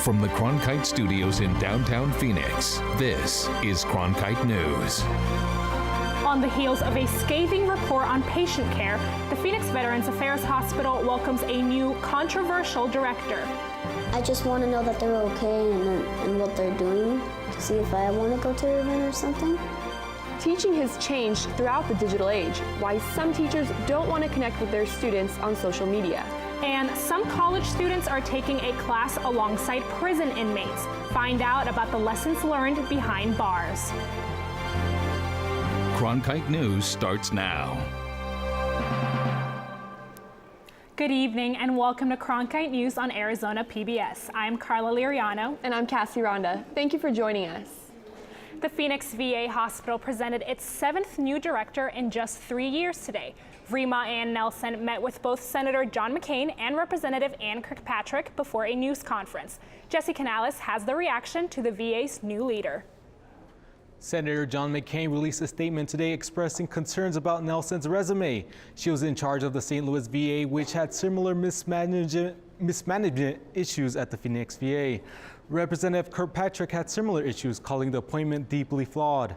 From the Cronkite Studios in downtown Phoenix, this is Cronkite News. On the heels of a scathing report on patient care, the Phoenix Veterans Affairs Hospital welcomes a new controversial director. I just want to know that they're okay and what they're doing to see if I want to go to an event or something. Teaching has changed throughout the digital age, why some teachers don't want to connect with their students on social media. And some college students are taking a class alongside prison inmates. Find out about the lessons learned behind bars. Cronkite News starts now. Good evening and welcome to Cronkite News on Arizona PBS. I'm Carla Liriano. And I'm Cassie Ronda. Thank you for joining us. The Phoenix VA Hospital presented its 7th new director in just 3 years today. Rima Ann Nelson met with both Senator John McCain and Representative Ann Kirkpatrick before a news conference. Jesse Canales has the reaction to the VA's new leader. Senator John McCain released a statement today expressing concerns about Nelson's resume. She was in charge of the St. Louis VA, which had similar mismanagement issues at the Phoenix VA. Representative Kirkpatrick had similar issues, calling the appointment deeply flawed.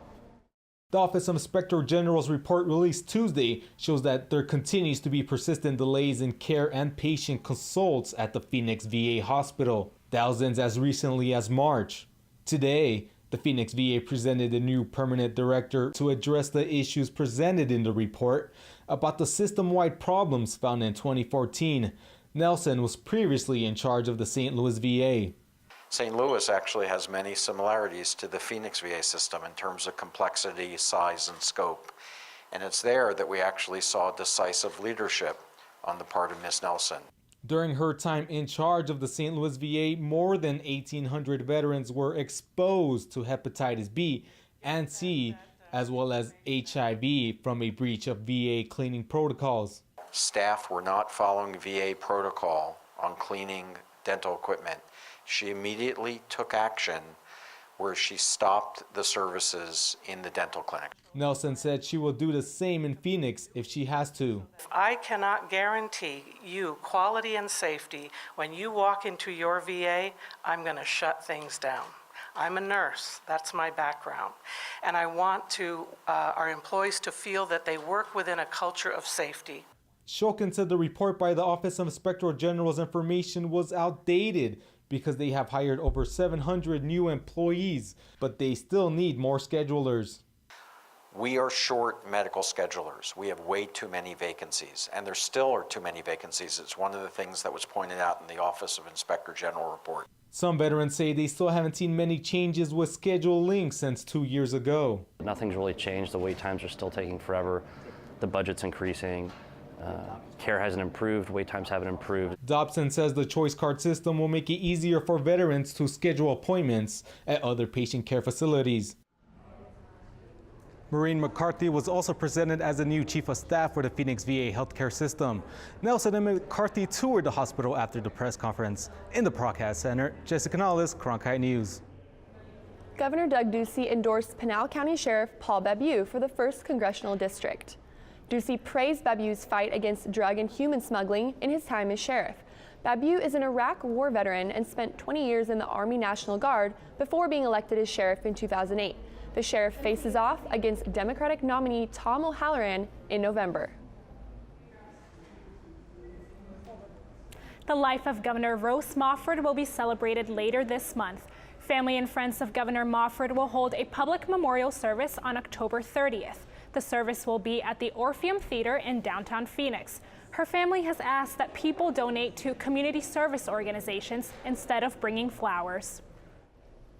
The Office of Inspector General's report released Tuesday shows that there continues to be persistent delays in care and patient consults at the Phoenix VA hospital, thousands as recently as March. Today, the Phoenix VA presented a new permanent director to address the issues presented in the report about the system-wide problems found in 2014. Nelson was previously in charge of the St. Louis VA. St. Louis actually has many similarities to the Phoenix VA system in terms of complexity, size, and scope. And it's there that we actually saw decisive leadership on the part of Ms. Nelson. During her time in charge of the St. Louis VA, more than 1,800 veterans were exposed to hepatitis B and C, as well as HIV from a breach of VA cleaning protocols. Staff were not following VA protocol on cleaning dental equipment. She immediately took action where she stopped the services in the dental clinic. Nelson said she will do the same in Phoenix if she has to. I cannot guarantee you quality and safety. When you walk into your VA, I'm going to shut things down. I'm a nurse, that's my background. And I want our employees to feel that they work within a culture of safety. Shulkin said the report by the Office of Inspector General's information was outdated because they have hired over 700 new employees, but they still need more schedulers. We are short medical schedulers. We have way too many vacancies, and there still are too many vacancies. It's one of the things that was pointed out in the Office of Inspector General report. Some veterans say they still haven't seen many changes with scheduling since 2 years ago. Nothing's really changed. The wait times are still taking forever. The budget's increasing. Care hasn't improved, wait times haven't improved. Dobson says the choice card system will make it easier for veterans to schedule appointments at other patient care facilities. Maureen McCarthy was also presented as the new chief of staff for the Phoenix VA healthcare system. Nelson and McCarthy toured the hospital after the press conference. In the broadcast center, Jessica Canales, Cronkite News. Governor Doug Ducey endorsed Pinal County Sheriff Paul Babu for the 1st Congressional District. Ducey praised Babu's fight against drug and human smuggling in his time as sheriff. Babu is an Iraq war veteran and spent 20 years in the Army National Guard before being elected as sheriff in 2008. The sheriff faces off against Democratic nominee Tom O'Halloran in November. The life of Governor Rose Mofford will be celebrated later this month. Family and friends of Governor Mofford will hold a public memorial service on October 30th. The service will be at the Orpheum Theater in downtown Phoenix. Her family has asked that people donate to community service organizations instead of bringing flowers.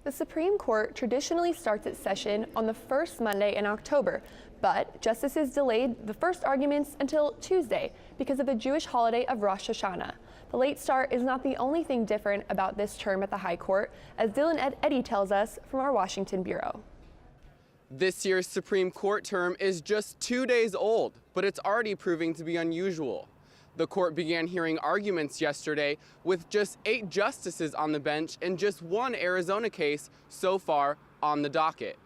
The Supreme Court traditionally starts its session on the first Monday in October, but justices delayed the first arguments until Tuesday because of the Jewish holiday of Rosh Hashanah. The late start is not the only thing different about this term at the High Court, as Dylan Eddy tells us from our Washington Bureau. This year's Supreme Court term is just 2 days old, but it's already proving to be unusual. The court began hearing arguments yesterday with just 8 justices on the bench and just 1 Arizona case so far on the docket.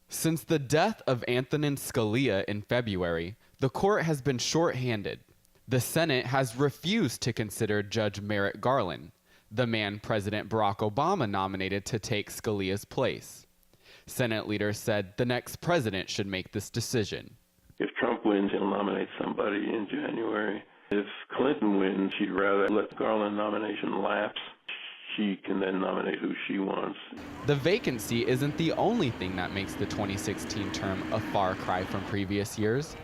Since the death of Antonin Scalia in February, the court has been shorthanded. The Senate has refused to consider Judge Merrick Garland. the man President Barack Obama nominated to take Scalia's place. Senate leaders said the next president should make this decision. If Trump wins, he'll nominate somebody in January. If Clinton wins, she'd rather let the Garland nomination lapse. She can then nominate who she wants. The vacancy isn't the only thing that makes the 2016 term a far cry from previous years.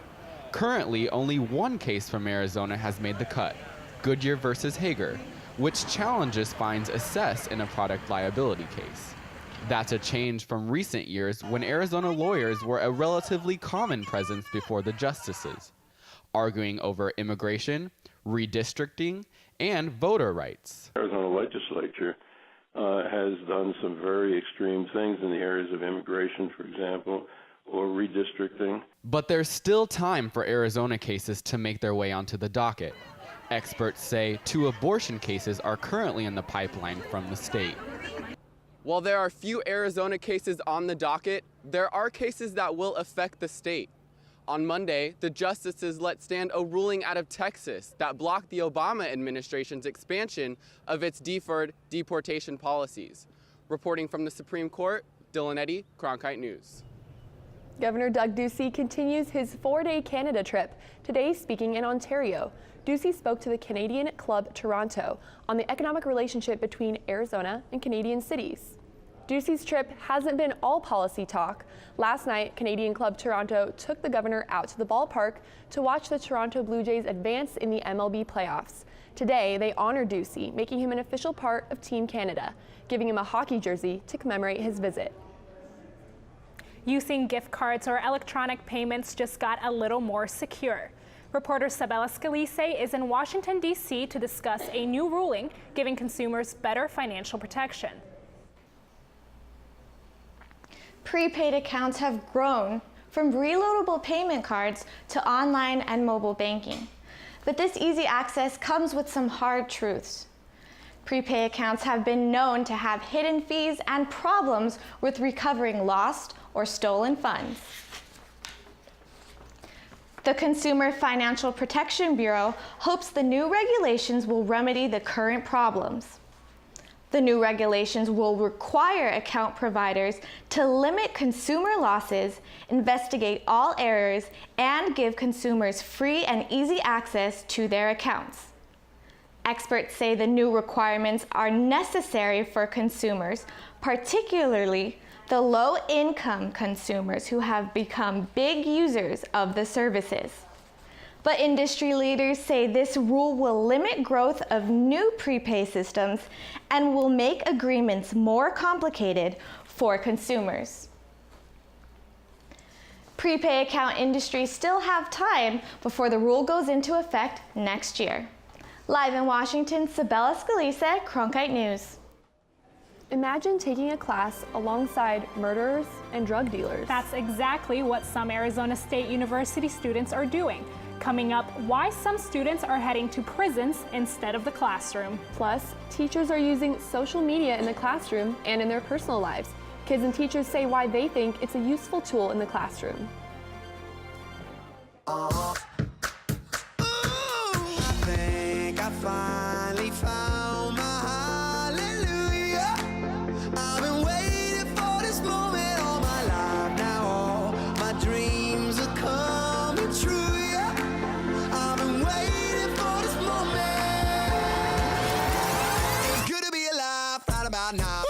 Currently, only one case from Arizona has made the cut, Goodyear versus Hager, which challenges fines assessed in a product liability case. That's a change from recent years when Arizona lawyers were a relatively common presence before the justices, arguing over immigration, redistricting, and voter rights. Arizona legislature has done some very extreme things in the areas of immigration, for example, or redistricting. But there's still time for Arizona cases to make their way onto the docket. Experts say 2 abortion cases are currently in the pipeline from the state. While there are few Arizona cases on the docket, there are cases that will affect the state. On Monday, the justices let stand a ruling out of Texas that blocked the Obama administration's expansion of its deferred deportation policies. Reporting from the Supreme Court, Dylan Eddy, Cronkite News. Governor Doug Ducey continues his 4-day Canada trip, today speaking in Ontario. Ducey spoke to the Canadian Club Toronto on the economic relationship between Arizona and Canadian cities. Ducey's trip hasn't been all policy talk. Last night, Canadian Club Toronto took the governor out to the ballpark to watch the Toronto Blue Jays advance in the MLB playoffs. Today, they honored Ducey, making him an official part of Team Canada, giving him a hockey jersey to commemorate his visit. Using gift cards or electronic payments just got a little more secure. Reporter Sabella Scalise is in Washington, D.C. to discuss a new ruling giving consumers better financial protection. Prepaid accounts have grown from reloadable payment cards to online and mobile banking. But this easy access comes with some hard truths. Prepaid accounts have been known to have hidden fees and problems with recovering lost or stolen funds. The Consumer Financial Protection Bureau hopes the new regulations will remedy the current problems. The new regulations will require account providers to limit consumer losses, investigate all errors, and give consumers free and easy access to their accounts. Experts say the new requirements are necessary for consumers, particularly the low-income consumers who have become big users of the services. But industry leaders say this rule will limit growth of new prepay systems and will make agreements more complicated for consumers. Prepay account industries still have time before the rule goes into effect next year. Live in Washington, Sabella Scalise, Cronkite News. Imagine taking a class alongside murderers and drug dealers. That's exactly what some Arizona State University students are doing. Coming up, why some students are heading to prisons instead of the classroom. Plus, teachers are using social media in the classroom and in their personal lives. Kids and teachers say why they think it's a useful tool in the classroom. I think I finally found my hallelujah. I've been waiting for this moment all my life now. All my dreams are coming true. I've been waiting for this moment. It's good to be alive right about now.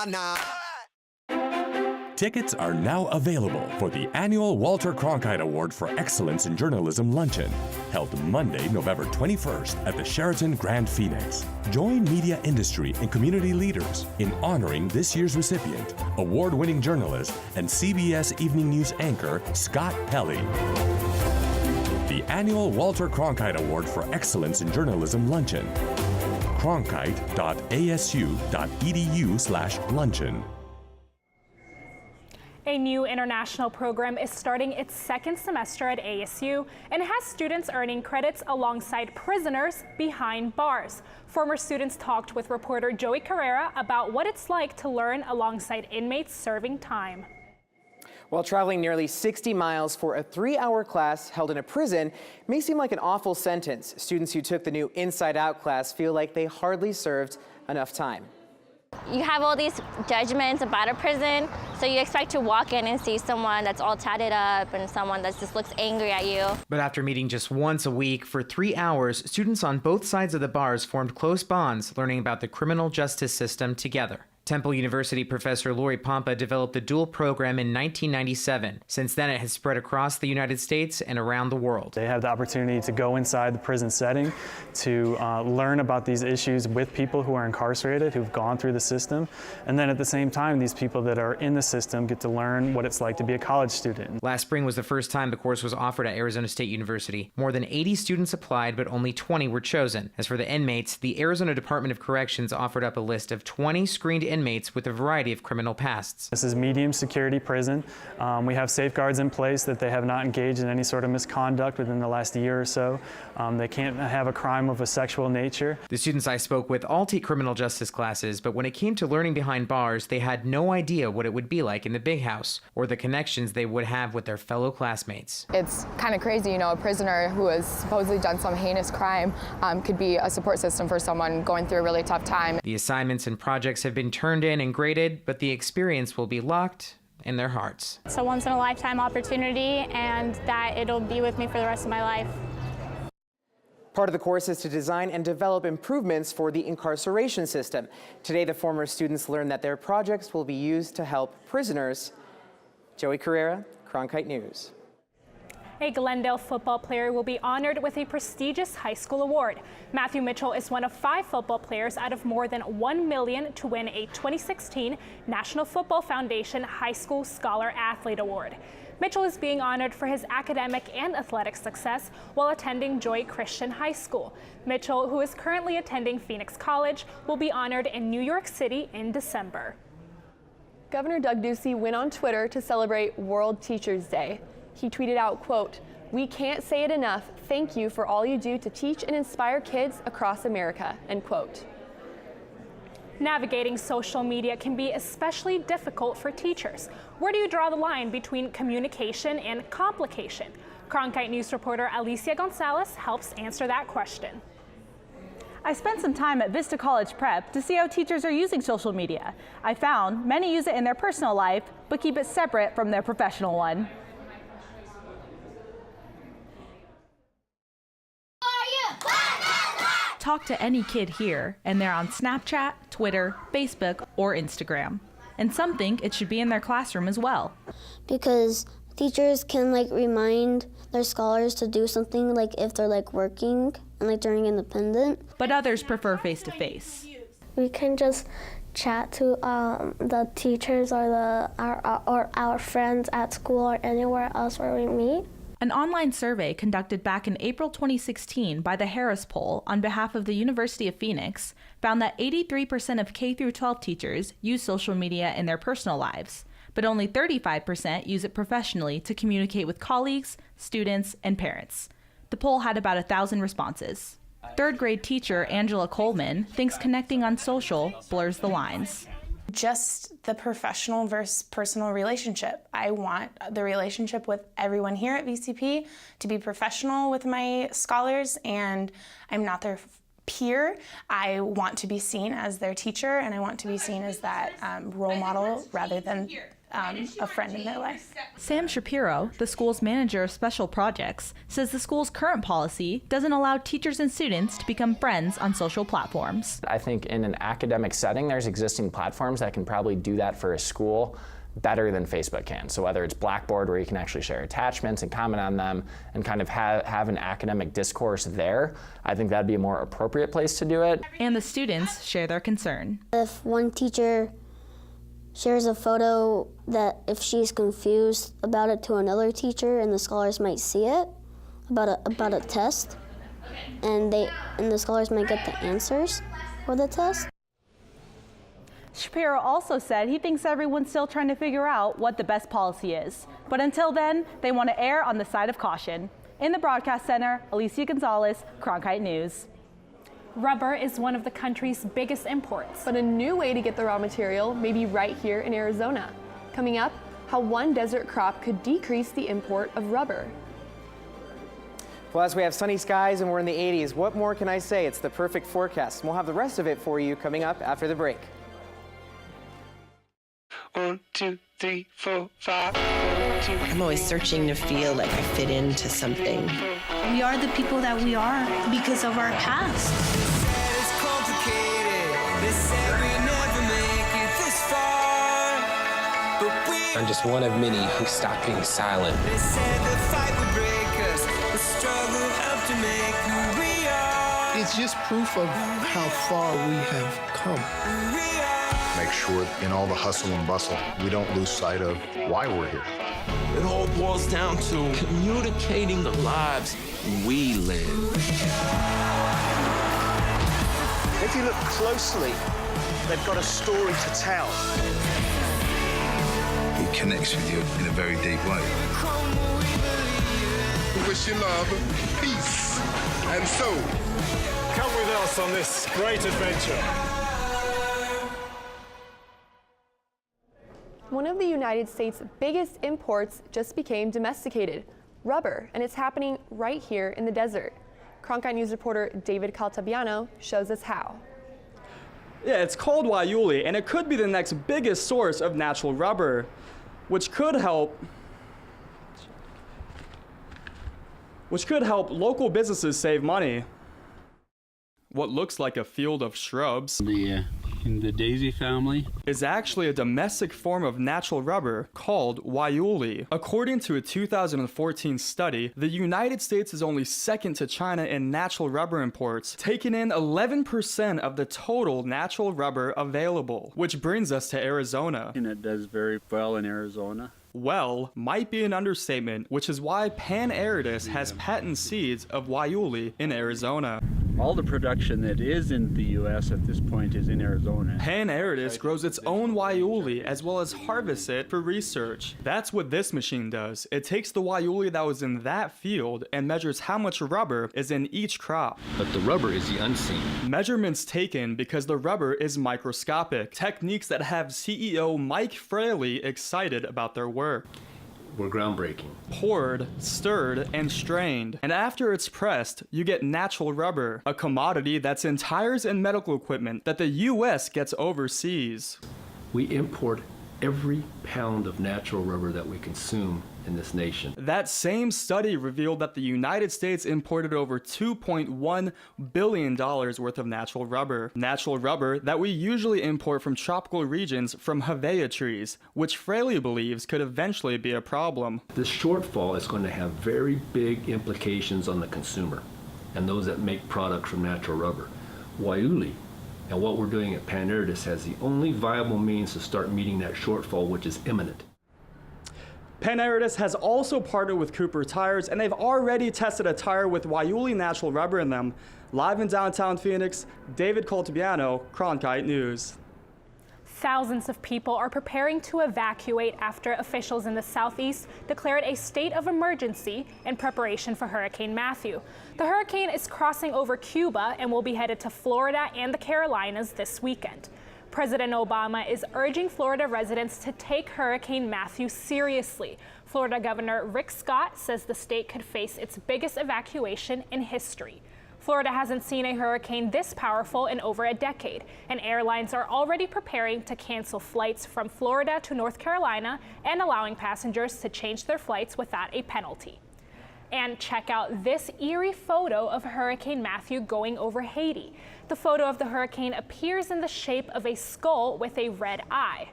Now. Tickets are now available for the annual Walter Cronkite Award for Excellence in Journalism Luncheon, held Monday, November 21st at the Sheraton Grand Phoenix. Join media industry and community leaders in honoring this year's recipient, award-winning journalist and CBS Evening News anchor Scott Pelley. the annual Walter Cronkite Award for Excellence in Journalism Luncheon. cronkite.asu.edu/luncheon. A new international program is starting its second semester at ASU and has students earning credits alongside prisoners behind bars. Former students talked with reporter Joey Carrera about what it's like to learn alongside inmates serving time. While traveling nearly 60 miles for a 3-hour class held in a prison may seem like an awful sentence, students who took the new Inside Out class feel like they hardly served enough time. You have all these judgments about a prison, so you expect to walk in and see someone that's all tatted up and someone that just looks angry at you. But after meeting just once a week for 3 hours, students on both sides of the bars formed close bonds, learning about the criminal justice system together. Temple University professor Lori Pompa developed the dual program in 1997. Since then, it has spread across the United States and around the world. They have the opportunity to go inside the prison setting, to learn about these issues with people who are incarcerated, who've gone through the system. And then at the same time, these people that are in the system get to learn what it's like to be a college student. Last spring was the first time the course was offered at Arizona State University. More than 80 students applied, but only 20 were chosen. As for the inmates, the Arizona Department of Corrections offered up a list of 20 screened inmates with a variety of criminal pasts. This is medium security prison. We have safeguards in place that they have not engaged in any sort of misconduct within the last year or so. They can't have a crime of a sexual nature. The students I spoke with all take criminal justice classes, but when it came to learning behind bars, they had no idea what it would be like in the big house or the connections they would have with their fellow classmates. It's kind of crazy, you know, a prisoner who has supposedly done some heinous crime could be a support system for someone going through a really tough time. The assignments and projects have been turned in and graded, but the experience will be locked in their hearts. It's a once-in-a-lifetime opportunity, and that it'll be with me for the rest of my life. Part of the course is to design and develop improvements for the incarceration system. Today, the former students learned that their projects will be used to help prisoners. Joey Carrera, Cronkite News. A Glendale football player will be honored with a prestigious high school award. Matthew Mitchell is one of 5 football players out of more than 1 million to win a 2016 National Football Foundation High School Scholar Athlete Award. Mitchell is being honored for his academic and athletic success while attending Joy Christian High School. Mitchell, who is currently attending Phoenix College, will be honored in New York City in December. Governor Doug Ducey went on Twitter to celebrate World Teachers Day. He tweeted out, quote, "We can't say it enough. Thank you for all you do to teach and inspire kids across America," end quote. Navigating social media can be especially difficult for teachers. Where do you draw the line between communication and complication? Cronkite News reporter Alicia Gonzalez helps answer that question. I spent some time at Vista College Prep to see how teachers are using social media. I found many use it in their personal life, but keep it separate from their professional one. Talk to any kid here, and they're on Snapchat, Twitter, Facebook, or Instagram. And some think it should be in their classroom as well. Because teachers can remind their scholars to do something if they're working and during independent. But others prefer face-to-face. We can just chat to the teachers or our friends at school or anywhere else where we meet. An online survey conducted back in April 2016 by the Harris Poll on behalf of the University of Phoenix found that 83% of K-12 teachers use social media in their personal lives, but only 35% use it professionally to communicate with colleagues, students, and parents. The poll had about 1,000 responses. Third grade teacher Angela Coleman thinks connecting on social blurs the lines. Just the professional versus personal relationship. I want the relationship with everyone here at VCP to be professional with my scholars, and I'm not their peer. I want to be seen as their teacher, and I want to be seen as that role model rather than a friend in their life. Sam Shapiro, the school's manager of special projects, says the school's current policy doesn't allow teachers and students to become friends on social platforms. I think in an academic setting, there's existing platforms that can probably do that for a school better than Facebook can. So whether it's Blackboard, where you can actually share attachments and comment on them and kind of have an academic discourse there, I think that'd be a more appropriate place to do it. And the students share their concern. If one teacher shares a photo that if she's confused about it to another teacher and the scholars might see it, about a test, and the scholars might get the answers for the test. Shapiro also said he thinks everyone's still trying to figure out what the best policy is. But until then, they want to err on the side of caution. In the Broadcast Center, Alicia Gonzalez, Cronkite News. Rubber is one of the country's biggest imports. But a new way to get the raw material may be right here in Arizona. Coming up, how one desert crop could decrease the import of rubber. Well, as we have sunny skies and we're in the 80s, what more can I say? It's the perfect forecast. We'll have the rest of it for you coming up after the break. 1, 2, 3, 4, 5. I'm always searching to feel like I fit into something. We are the people that we are because of our past. It's complicated. They said we never make it this far. But I'm just one of many who stopped being silent. they said the fight would break us. The struggle helped to make who we are. It's just proof of how far we have come. Make sure in all the hustle and bustle, we don't lose sight of why we're here. It all boils down to communicating the lives we live. If you look closely, they've got a story to tell. It connects with you in a very deep way. We wish you love, peace, and soul. Come with us on this great adventure. One of the United States' biggest imports just became domesticated, rubber, and it's happening right here in the desert. Cronkite News reporter David Caltabiano shows us how. Yeah, it's called Waiuli, and it could be the next biggest source of natural rubber, which could help local businesses save money. What looks like a field of shrubs in the daisy family is actually a domestic form of natural rubber called Waiuli. According to a 2014 study, the United States is only second to China in natural rubber imports, taking in 11% of the total natural rubber available, which brings us to Arizona. and it does very well in Arizona. Well might be an understatement, which is why Pan Aridus has patent seeds of Waiuli in Arizona. All the production that is in the U.S. at this point is in Arizona. Pan Aridus grows its own Waiuli as well as harvests it for research. That's what this machine does. It takes the Waiuli that was in that field and measures how much rubber is in each crop. But the rubber is the unseen. Measurements taken because the rubber is microscopic. Techniques that have CEO Mike Fraley excited about their work. We're groundbreaking. Poured, stirred, and strained. And after it's pressed, you get natural rubber, a commodity that's in tires and medical equipment that the U.S. gets overseas. We import every pound of natural rubber that we consume in this nation. That same study revealed that the United States imported over $2.1 billion worth of natural rubber. Natural rubber that we usually import from tropical regions from Hevea trees, which Fraley believes could eventually be a problem. This shortfall is going to have very big implications on the consumer and those that make products from natural rubber. Waiuli and what we're doing at Pan Aridus has the only viable means to start meeting that shortfall, which is imminent. Pan Aridus has also partnered with Cooper Tires, and they've already tested a tire with Waiuli natural rubber in them. Live in downtown Phoenix, David Caltabiano, Cronkite News. Thousands of people are preparing to evacuate after officials in the southeast declared a state of emergency in preparation for Hurricane Matthew. The hurricane is crossing over Cuba and will be headed to Florida and the Carolinas this weekend. President Obama is urging Florida residents to take Hurricane Matthew seriously. Florida Governor Rick Scott says the state could face its biggest evacuation in history. Florida hasn't seen a hurricane this powerful in over a decade, and airlines are already preparing to cancel flights from Florida to North Carolina and allowing passengers to change their flights without a penalty. And check out this eerie photo of Hurricane Matthew going over Haiti. The photo of the hurricane appears in the shape of a skull with a red eye.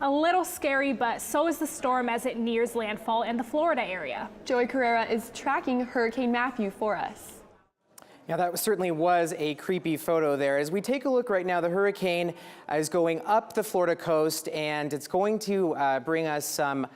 A little scary, but so is the storm as it nears landfall in the Florida area. Joey Carrera is tracking Hurricane Matthew for us. Yeah, that certainly was a creepy photo there. As we take a look right now, the hurricane is going up the Florida coast, and it's going to bring us some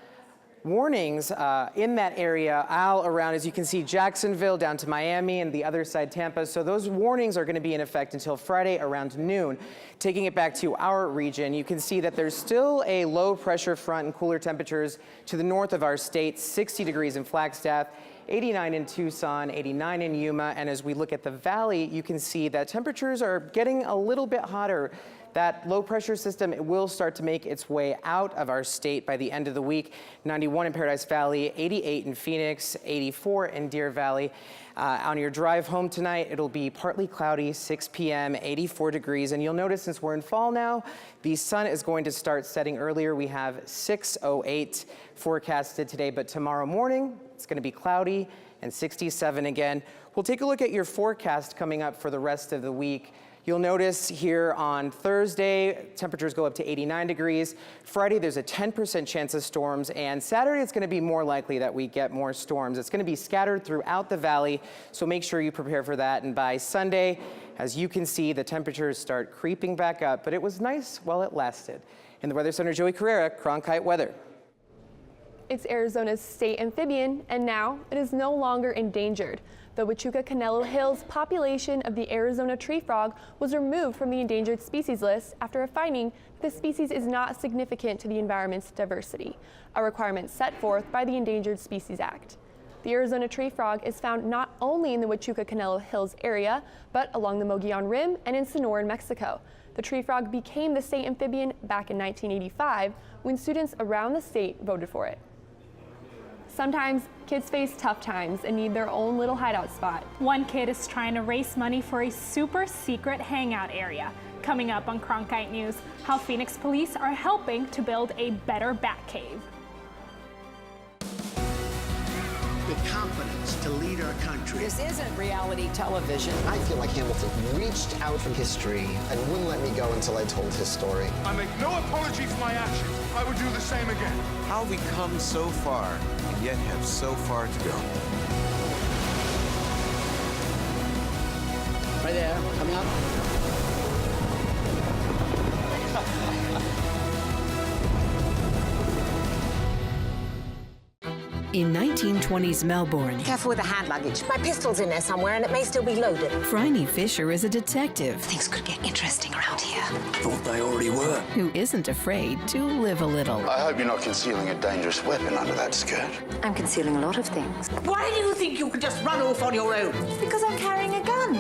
warnings in that area all around. As you can see, Jacksonville down to Miami and the other side, Tampa. So those warnings are going to be in effect until Friday around noon. Taking it back to our region, you can see that there's still a low pressure front and cooler temperatures to the north of our state, 60 degrees in Flagstaff, 89 in Tucson, 89 in Yuma. And as we look at the valley, you can see that temperatures are getting a little bit hotter. That low pressure system, it will start to make its way out of our state by the end of the week. 91 in Paradise Valley, 88 in Phoenix, 84 in Deer Valley. On your drive home tonight, it'll be partly cloudy, 6 p.m., 84 degrees. And you'll notice since we're in fall now, the sun is going to start setting earlier. We have 6:08 forecasted today, but tomorrow morning, it's going to be cloudy and 67 again. We'll take a look at your forecast coming up for the rest of the week. You'll notice here on Thursday, temperatures go up to 89 degrees. Friday, there's a 10% chance of storms. And Saturday, it's going to be more likely that we get more storms. It's going to be scattered throughout the valley, so make sure you prepare for that. And by Sunday, as you can see, the temperatures start creeping back up. But it was nice while it lasted. In the Weather Center, Joey Carrera, Cronkite Weather. It's Arizona's state amphibian, and now it is no longer endangered. The Huachuca-Canelo Hills population of the Arizona tree frog was removed from the endangered species list after a finding that the species is not significant to the environment's diversity, a requirement set forth by the Endangered Species Act. The Arizona tree frog is found not only in the Huachuca-Canelo Hills area, but along the Mogollon Rim and in Sonora, Mexico. The tree frog became the state amphibian back in 1985 when students around the state voted for it. Sometimes kids face tough times and need their own little hideout spot. One kid is trying to raise money for a super secret hangout area. Coming up on Cronkite News, how Phoenix police are helping to build a better bat cave. The confidence to lead our country. This isn't reality television. I feel like Hamilton reached out from history and wouldn't let me go until I told his story. I make no apology for my actions. I would do the same again. How have we come so far and yet have so far to go? Right there, coming up. In 1920s Melbourne, Careful with the hand luggage. My pistol's in there somewhere and it may still be loaded. Phryne Fisher is a detective. Things could get interesting around here. Thought they already were. Who isn't afraid to live a little. I hope you're not concealing a dangerous weapon under that skirt. I'm concealing a lot of things. Why do you think you could just run off on your own? Because I'm carrying a gun.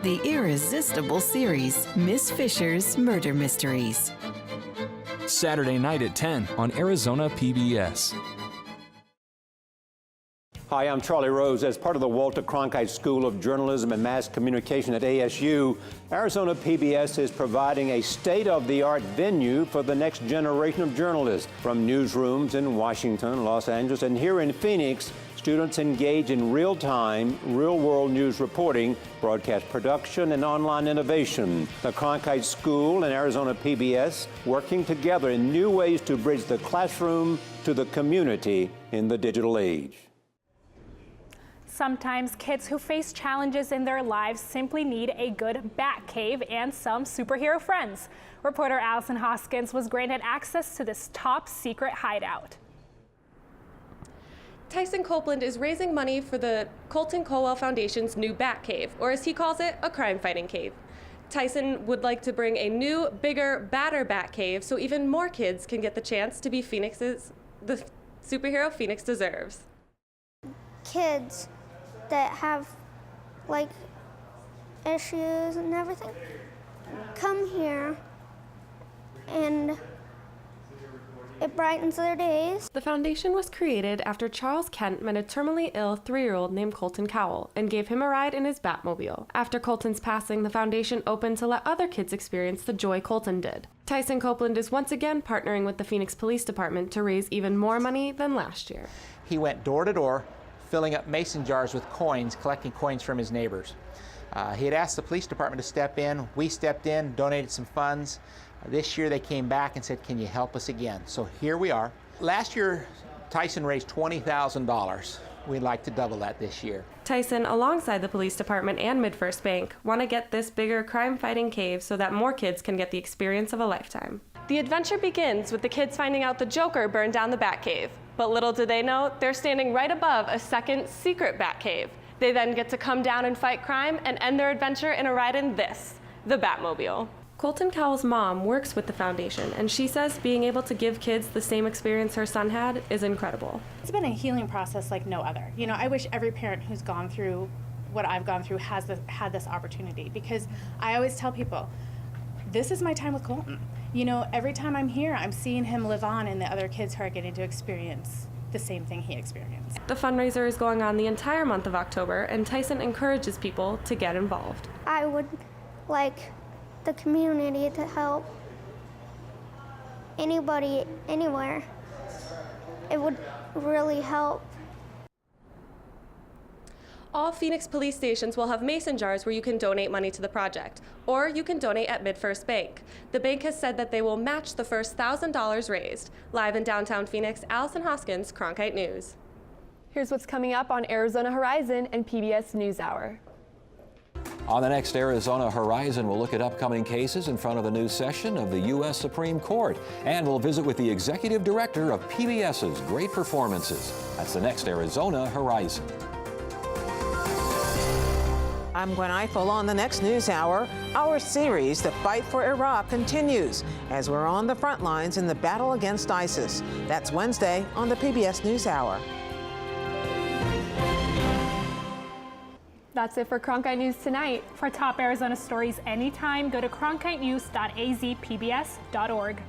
The irresistible series, Miss Fisher's Murder Mysteries. Saturday night at 10 on Arizona PBS. Hi, I'm Charlie Rose. As part of the Walter Cronkite School of Journalism and Mass Communication at ASU, Arizona PBS is providing a state-of-the-art venue for the next generation of journalists. From newsrooms in Washington, Los Angeles, and here in Phoenix, students engage in real-time, real-world news reporting, broadcast production, and online innovation. The Cronkite School and Arizona PBS working together in new ways to bridge the classroom to the community in the digital age. Sometimes kids who face challenges in their lives simply need a good bat cave and some superhero friends. Reporter Allison Hoskins was granted access to this top secret hideout. Tyson Copeland is raising money for the Colton Colwell Foundation's new bat cave, or as he calls it, a crime-fighting cave. Tyson would like to bring a new, bigger, badder bat cave so even more kids can get the chance to be the superhero Phoenix deserves. Kids that have like issues and everything come here and it brightens their days. The foundation was created after Charles Kent met a terminally ill 3-year-old named Colton Cowell and gave him a ride in his Batmobile. After Colton's passing, the foundation opened to let other kids experience the joy Colton did. Tyson Copeland is once again partnering with the Phoenix Police Department to raise even more money than last year. He went door to door, filling up mason jars with coins, collecting coins from his neighbors. He had asked the police department to step in. We stepped in, donated some funds. This year they came back and said, can you help us again? So here we are. Last year, Tyson raised $20,000. We'd like to double that this year. Tyson, alongside the police department and MidFirst Bank, want to get this bigger crime-fighting cave so that more kids can get the experience of a lifetime. The adventure begins with the kids finding out the Joker burned down the Batcave. But little do they know, they're standing right above a second secret bat cave. They then get to come down and fight crime and end their adventure in a ride in this, the Batmobile. Colton Cowell's mom works with the foundation, and she says being able to give kids the same experience her son had is incredible. It's been a healing process like no other. You know, I wish every parent who's gone through what I've gone through had this opportunity, because I always tell people, this is my time with Colton. You know, every time I'm here, I'm seeing him live on and the other kids who are getting to experience the same thing he experienced. The fundraiser is going on the entire month of October, and Tyson encourages people to get involved. I would like the community to help anybody, anywhere. It would really help. All Phoenix police stations will have mason jars where you can donate money to the project, or you can donate at MidFirst Bank. The bank has said that they will match the first $1,000 raised. Live in downtown Phoenix, Allison Hoskins, Cronkite News. Here's what's coming up on Arizona Horizon and PBS NewsHour. On the next Arizona Horizon, we'll look at upcoming cases in front of the new session of the U.S. Supreme Court, and we'll visit with the executive director of PBS's Great Performances. That's the next Arizona Horizon. I'm Gwen Eiffel on the next NewsHour. Our series, The Fight for Iraq, continues as we're on the front lines in the battle against ISIS. That's Wednesday on the PBS NewsHour. That's it for Cronkite News tonight. For top Arizona stories anytime, go to cronkitenews.azpbs.org.